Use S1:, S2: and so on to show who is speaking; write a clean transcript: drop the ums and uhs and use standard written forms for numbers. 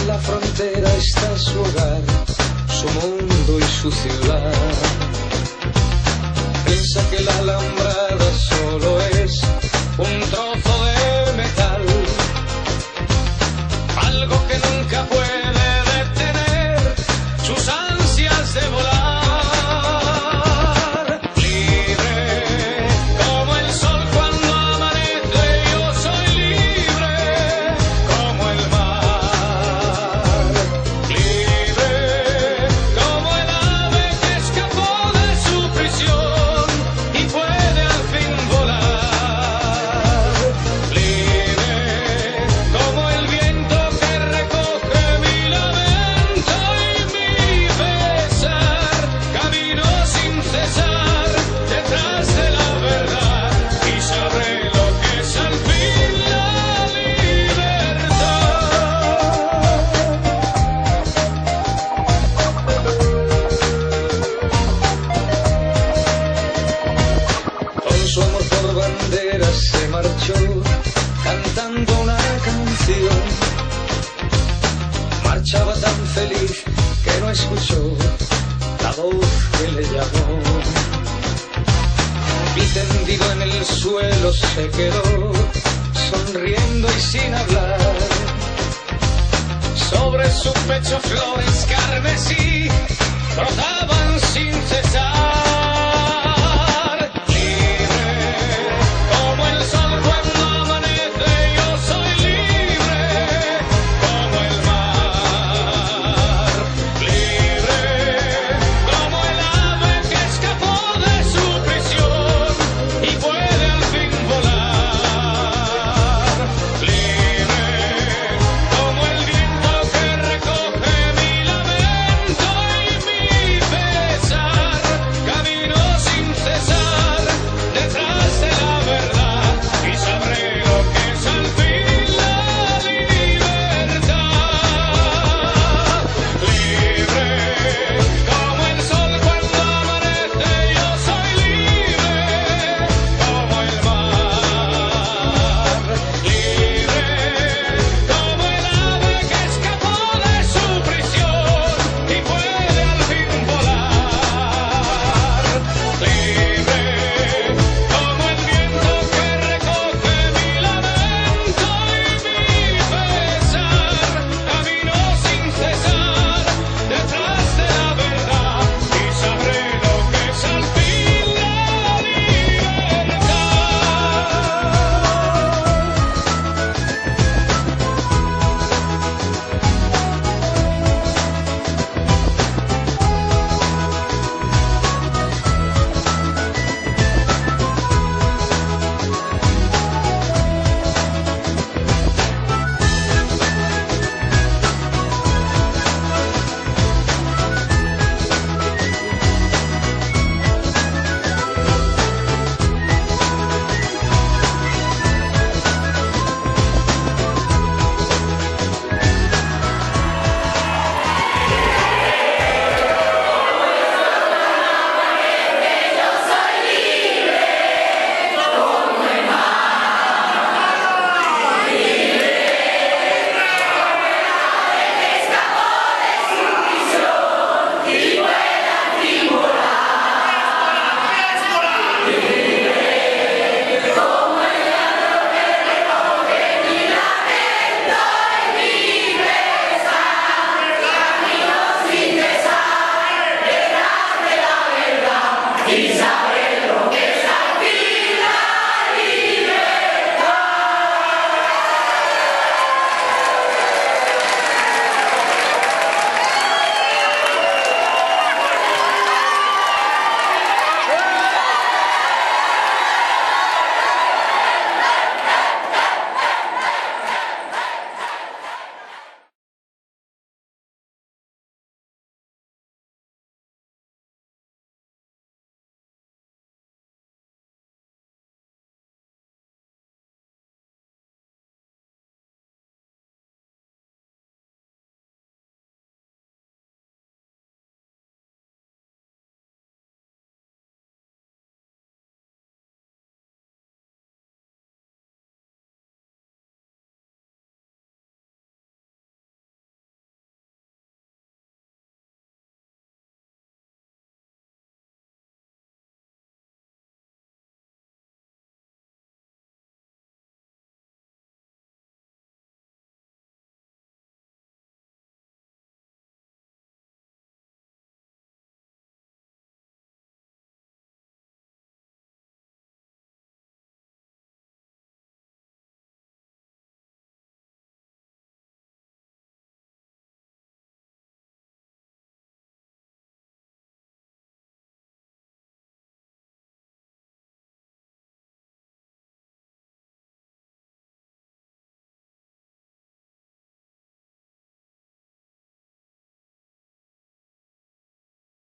S1: En la frontera está su hogar, su mundo y su ciudad. Piensa que la alambrada solo es un trozo de metal, algo que nunca puede detener sus ansias de volar. Libre como el sol cuando amanece, yo soy libre como el mar. Libre como el ave que escapó de su prisión y puede al fin volar. Libre como el viento que recoge mi lamento y mi pesar. Camino sin cesar detrás de la verdad y sabré lo que es al fin la libertad. Con su amor por banderas se marchó cantando una canción. Marchaba tan feliz que no escuchó la voz que le llamó. Y tendido en el suelo se quedó, sonriendo y sin hablar. Sobre su pecho flores carmesí brotaban sin cesar.